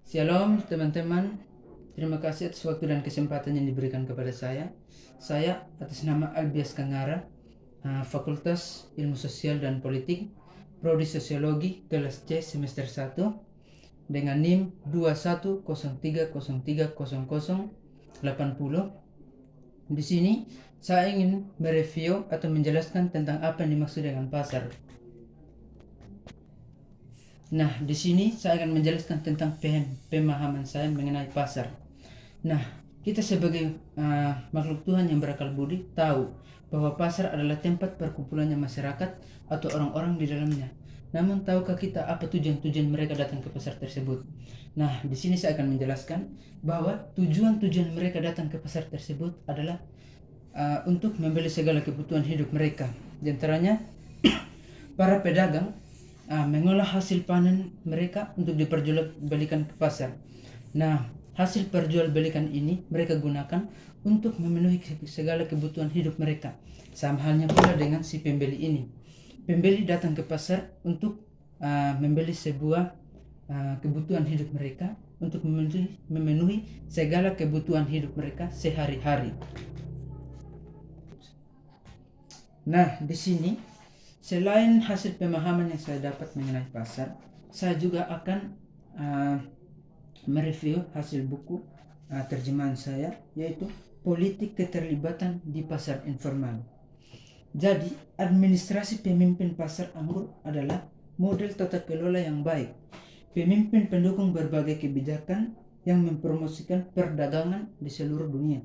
Shalom teman-teman, terima kasih atas waktu dan kesempatan yang diberikan kepada saya. Saya atas nama Albias Kangara, Fakultas Ilmu Sosial dan Politik, Prodi Sosiologi, kelas C semester 1, dengan NIM 2103030080. Di sini saya ingin mereview atau menjelaskan tentang apa yang dimaksud dengan pasar. Nah, di sini saya akan menjelaskan tentang pemahaman saya mengenai pasar. Nah, kita sebagai makhluk Tuhan yang berakal budi tahu bahwa pasar adalah tempat perkumpulannya masyarakat atau orang-orang di dalamnya. Namun tahukah kita apa tujuan-tujuan mereka datang ke pasar tersebut? Nah, di sini saya akan menjelaskan bahwa tujuan-tujuan mereka datang ke pasar tersebut adalah untuk membeli segala kebutuhan hidup mereka. Di antaranya para pedagang mengolah hasil panen mereka untuk diperjualbelikan ke pasar. Nah, hasil perjualbelikan ini mereka gunakan untuk memenuhi segala kebutuhan hidup mereka. Sama halnya pula dengan si pembeli ini. Pembeli datang ke pasar untuk membeli sebuah kebutuhan hidup mereka, untuk memenuhi segala kebutuhan hidup mereka sehari-hari. Nah, di sini selain hasil pemahaman yang saya dapat mengenai pasar, saya juga akan mereview hasil buku terjemahan saya, yaitu Politik Keterlibatan di Pasar Informal. Jadi, administrasi pemimpin pasar anggur adalah model tata kelola yang baik. Pemimpin pendukung berbagai kebijakan yang mempromosikan perdagangan di seluruh dunia.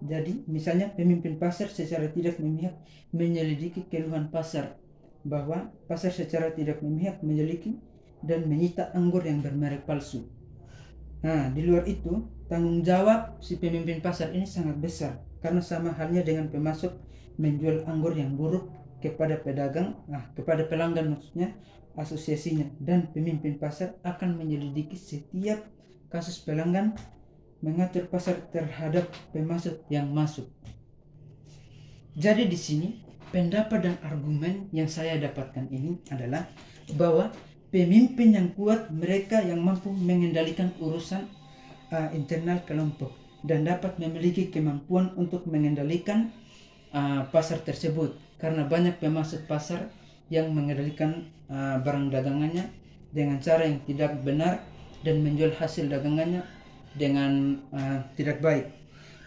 Jadi, misalnya pemimpin pasar secara tidak memihak menyelidiki keluhan pasar, bahwa pasar secara tidak memihak menyelidiki dan menyita anggur yang bermerek palsu. Nah, di luar itu, tanggung jawab si pemimpin pasar ini sangat besar, karena sama halnya dengan pemasok menjual anggur yang buruk kepada pedagang, kepada pelanggan maksudnya, asosiasinya, dan pemimpin pasar akan menyelidiki setiap kasus pelanggan, mengatur pasar terhadap pemasok yang masuk. Jadi di sini pendapat dan argumen yang saya dapatkan ini adalah bahwa pemimpin yang kuat mereka yang mampu mengendalikan urusan internal kelompok dan dapat memiliki kemampuan untuk mengendalikan pasar tersebut, karena banyak pemasok pasar yang mengendalikan barang dagangannya dengan cara yang tidak benar dan menjual hasil dagangannya dengan tidak baik.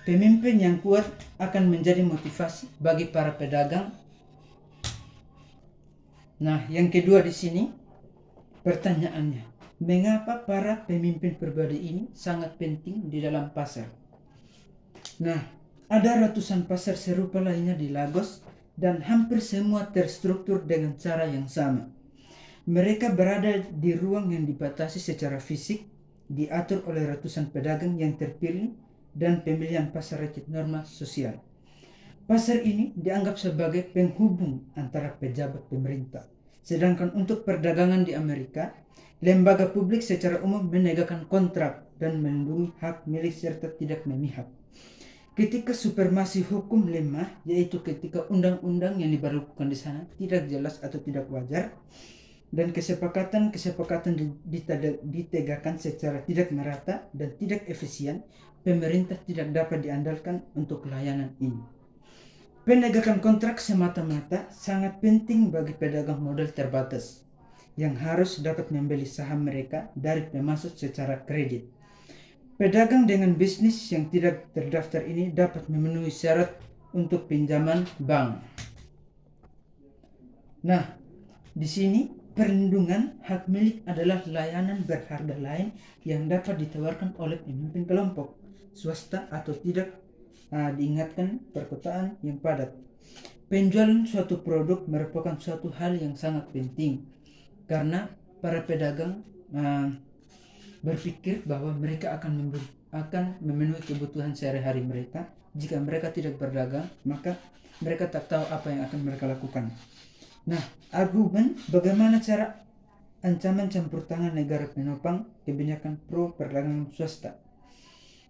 Pemimpin yang kuat akan menjadi motivasi bagi para pedagang. Nah, yang kedua di sini pertanyaannya, mengapa para pemimpin pribadi ini sangat penting di dalam pasar? Nah, ada ratusan pasar serupa lainnya di Lagos dan hampir semua terstruktur dengan cara yang sama. Mereka berada di ruang yang dibatasi secara fisik, diatur oleh ratusan pedagang yang terpilih dan pemilihan pasar rakyat norma sosial. Pasar ini dianggap sebagai penghubung antara pejabat pemerintah. Sedangkan untuk perdagangan di Amerika, lembaga publik secara umum menegakkan kontrak dan melindungi hak milik serta tidak memihak. Ketika supremasi hukum lemah, yaitu ketika undang-undang yang diberlakukan di sana tidak jelas atau tidak wajar, dan kesepakatan ditegakkan secara tidak merata dan tidak efisien, pemerintah tidak dapat diandalkan untuk layanan ini. Penegakan kontrak semata-mata sangat penting bagi pedagang modal terbatas yang harus dapat membeli saham mereka dari pemasok secara kredit. Pedagang dengan bisnis yang tidak terdaftar ini dapat memenuhi syarat untuk pinjaman bank. Nah, di sini perlindungan hak milik adalah layanan berharga lain yang dapat ditawarkan oleh pemimpin kelompok swasta atau tidak diingatkan perkotaan yang padat. Penjualan suatu produk merupakan suatu hal yang sangat penting, karena para pedagang berpikir bahwa mereka akan memenuhi kebutuhan sehari-hari mereka. Jika mereka tidak berdagang, maka mereka tak tahu apa yang akan mereka lakukan. Nah, argumen bagaimana cara ancaman campur tangan negara penopang kebijakan pro perdagangan swasta.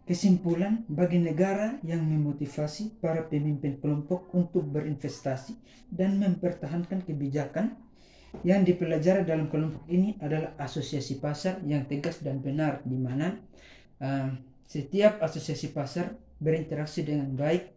Kesimpulan, bagi negara yang memotivasi para pemimpin kelompok untuk berinvestasi dan mempertahankan kebijakan Yang dipelajari dalam kelompok ini adalah asosiasi pasar yang tegas dan benar, di mana setiap asosiasi pasar berinteraksi dengan baik.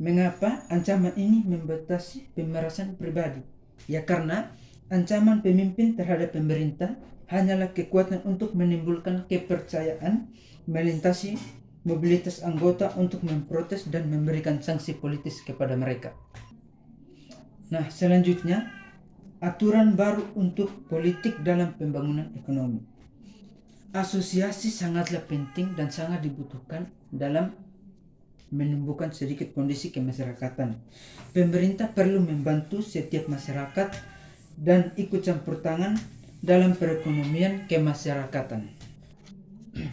Mengapa ancaman ini membatasi pemerasan pribadi? Ya karena ancaman pemimpin terhadap pemerintah hanyalah kekuatan untuk menimbulkan kepercayaan, melintasi mobilitas anggota untuk memprotes dan memberikan sanksi politis kepada mereka. Nah, selanjutnya, aturan baru untuk politik dalam pembangunan ekonomi. Asosiasi sangatlah penting dan sangat dibutuhkan dalam menumbuhkan sedikit kondisi kemasyarakatan. Pemerintah perlu membantu setiap masyarakat dan ikut campur tangan dalam perekonomian kemasyarakatan.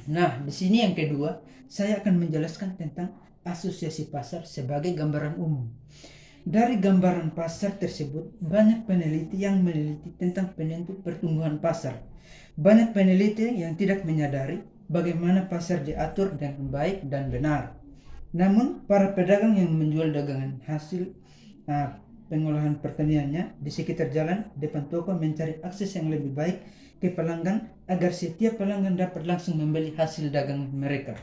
Nah, di sini yang kedua, saya akan menjelaskan tentang asosiasi pasar sebagai gambaran umum. Dari gambaran pasar tersebut, banyak peneliti yang meneliti tentang penentu pertumbuhan pasar. Banyak peneliti yang tidak menyadari bagaimana pasar diatur dengan baik dan benar. Namun, para pedagang yang menjual dagangan hasil pengolahan pertaniannya di sekitar jalan depan toko mencari akses yang lebih baik ke pelanggan agar setiap pelanggan dapat langsung membeli hasil dagangan mereka.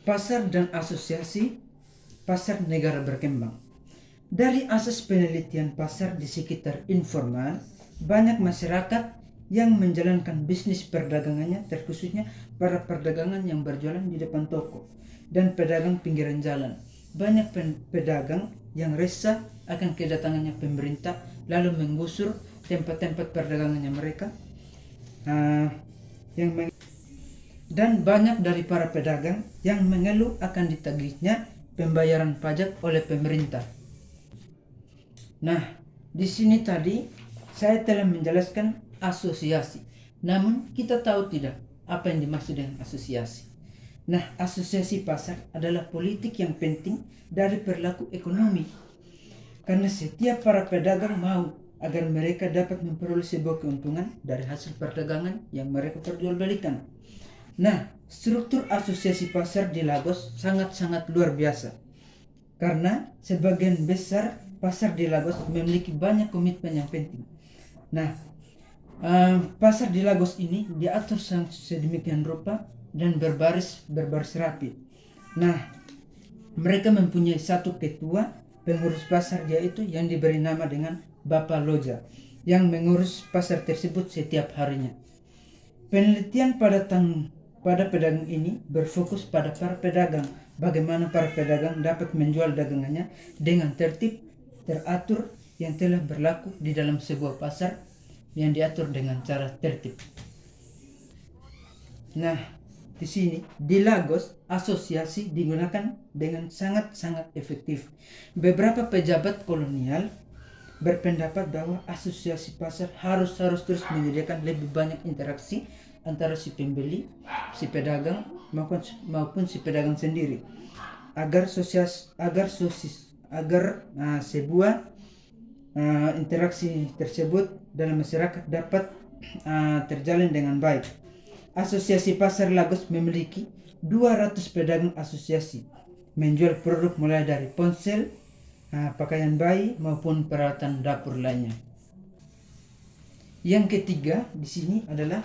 Pasar dan asosiasi pasar negara berkembang. Dari asas penelitian pasar di sekitar informal, banyak masyarakat yang menjalankan bisnis perdagangannya, terkhususnya para perdagangan yang berjualan di depan toko dan pedagang pinggiran jalan. Banyak pedagang yang resah akan kedatangannya pemerintah lalu menggusur tempat-tempat perdagangannya mereka. Dan banyak dari para pedagang yang mengeluh akan ditagihnya pembayaran pajak oleh pemerintah. Nah, di sini tadi saya telah menjelaskan asosiasi. Namun kita tahu tidak apa yang dimaksud dengan asosiasi. Nah, asosiasi pasar adalah politik yang penting dari perilaku ekonomi. Karena setiap para pedagang mau agar mereka dapat memperoleh sebuah keuntungan dari hasil perdagangan yang mereka perjualbelikan. Nah, struktur asosiasi pasar di Lagos sangat-sangat luar biasa. Karena sebagian besar pasar di Lagos memiliki banyak komitmen yang penting. Nah, pasar di Lagos ini diatur sedemikian rupa dan berbaris rapi. Nah, mereka mempunyai satu ketua pengurus pasar, yaitu yang diberi nama dengan Bapak Loja, yang mengurus pasar tersebut setiap harinya. Penelitian pada pedagang ini berfokus pada para pedagang, bagaimana para pedagang dapat menjual dagangannya dengan tertib, teratur yang telah berlaku di dalam sebuah pasar yang diatur dengan cara tertib. Nah, di sini di Lagos asosiasi digunakan dengan sangat-sangat efektif. Beberapa pejabat kolonial berpendapat bahwa asosiasi pasar harus terus menyediakan lebih banyak interaksi antara si pembeli, si pedagang maupun si pedagang sendiri, agar sebuah interaksi tersebut dalam masyarakat dapat terjalin dengan baik. Asosiasi Pasar Lagos memiliki 200 pedagang asosiasi, menjual produk mulai dari ponsel, pakaian bayi maupun peralatan dapur lainnya. Yang ketiga di sini adalah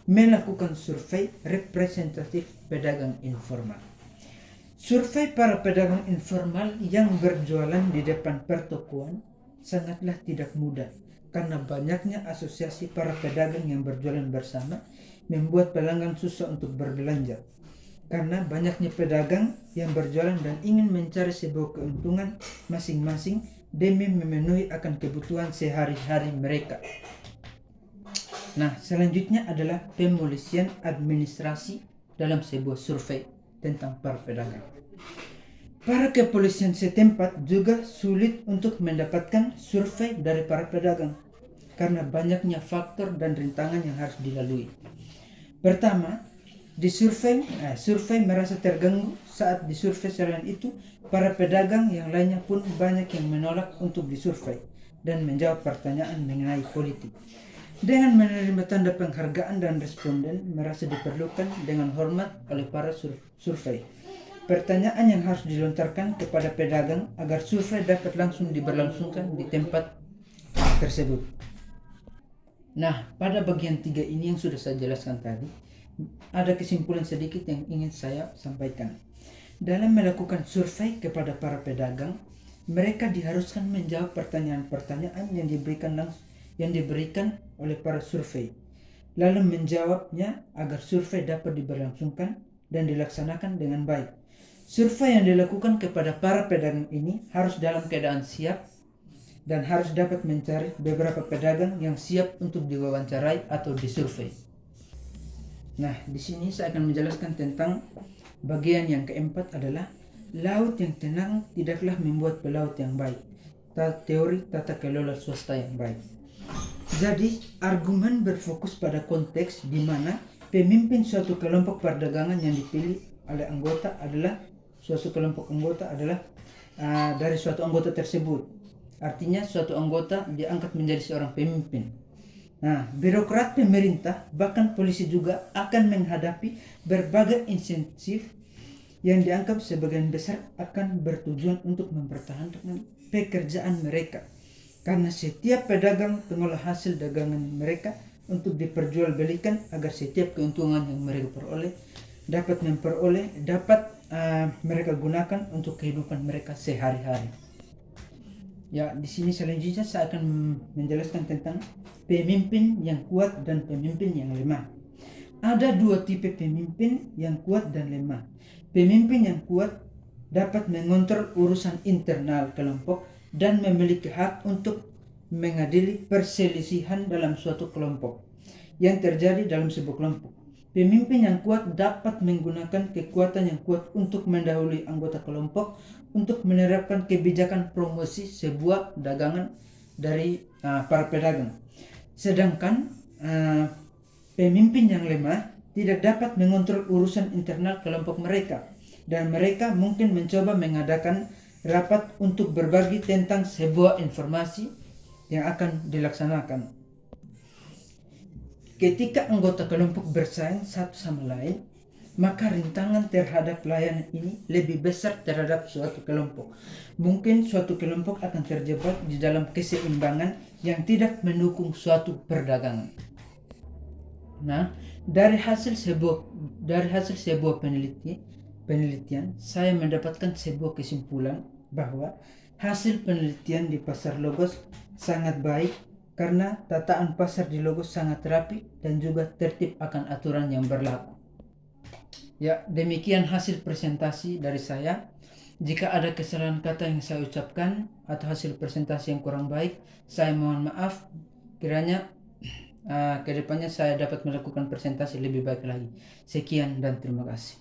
melakukan survei representatif pedagang informal. Survei para pedagang informal yang berjualan di depan pertokoan sangatlah tidak mudah, karena banyaknya asosiasi para pedagang yang berjualan bersama membuat pelanggan susah untuk berbelanja. Karena banyaknya pedagang yang berjualan dan ingin mencari sebuah keuntungan masing-masing demi memenuhi akan kebutuhan sehari-hari mereka. Nah, selanjutnya adalah pemolisian administrasi dalam sebuah survei tentang para pedagang. Para kepolisian setempat juga sulit untuk mendapatkan survei dari para pedagang karena banyaknya faktor dan rintangan yang harus dilalui. Pertama, survei merasa terganggu saat disurvei. Selain itu, para pedagang yang lainnya pun banyak yang menolak untuk disurvei dan menjawab pertanyaan mengenai politik. Dengan menerima tanda penghargaan dan responden merasa diperlukan dengan hormat oleh para survei. pertanyaan yang harus dilontarkan kepada pedagang agar survei dapat langsung diberlangsungkan di tempat tersebut. Nah, pada bagian 3 ini yang sudah saya jelaskan tadi, ada kesimpulan sedikit yang ingin saya sampaikan. Dalam melakukan survei kepada para pedagang, mereka diharuskan menjawab pertanyaan-pertanyaan yang diberikan oleh para survei, lalu menjawabnya agar survei dapat diberlangsungkan dan dilaksanakan dengan baik. Survei yang dilakukan kepada para pedagang ini harus dalam keadaan siap dan harus dapat mencari beberapa pedagang yang siap untuk diwawancarai atau disurvei. Nah, di sini saya akan menjelaskan tentang bagian yang keempat adalah laut yang tenang tidaklah membuat pelaut yang baik. Teori tata kelola swasta yang baik. Jadi, argumen berfokus pada konteks di mana pemimpin suatu kelompok perdagangan yang dipilih oleh anggota adalah dari suatu anggota tersebut. Artinya suatu anggota diangkat menjadi seorang pemimpin. Nah, birokrat pemerintah bahkan polisi juga akan menghadapi berbagai insentif yang dianggap sebagian besar akan bertujuan untuk mempertahankan pekerjaan mereka. Karena setiap pedagang mengolah hasil dagangan mereka untuk diperjualbelikan agar setiap keuntungan yang mereka peroleh dapat mereka gunakan untuk kehidupan mereka sehari-hari. Ya, di sini selanjutnya saya akan menjelaskan tentang pemimpin yang kuat dan pemimpin yang lemah. Ada 2 tipe pemimpin yang kuat dan lemah. Pemimpin yang kuat dapat mengontrol urusan internal kelompok dan memiliki hak untuk mengadili perselisihan dalam suatu kelompok yang terjadi dalam sebuah kelompok. Pemimpin yang kuat dapat menggunakan kekuatan yang kuat untuk mendahului anggota kelompok untuk menerapkan kebijakan promosi sebuah dagangan dari para pedagang. Sedangkan pemimpin yang lemah tidak dapat mengontrol urusan internal kelompok mereka dan mereka mungkin mencoba mengadakan rapat untuk berbagi tentang sebuah informasi yang akan dilaksanakan. Ketika anggota kelompok bersaing satu sama lain, maka rintangan terhadap layanan ini lebih besar terhadap suatu kelompok. Mungkin suatu kelompok akan terjebak di dalam keseimbangan yang tidak mendukung suatu perdagangan. Nah, dari hasil sebuah penelitian, saya mendapatkan sebuah kesimpulan bahwa hasil penelitian di Pasar Logos sangat baik karena tataan pasar di Logos sangat rapi dan juga tertib akan aturan yang berlaku. Ya, demikian hasil presentasi dari saya. Jika ada kesalahan kata yang saya ucapkan atau hasil presentasi yang kurang baik, saya mohon maaf. Kiranya kedepannya saya dapat melakukan presentasi lebih baik lagi. Sekian dan terima kasih.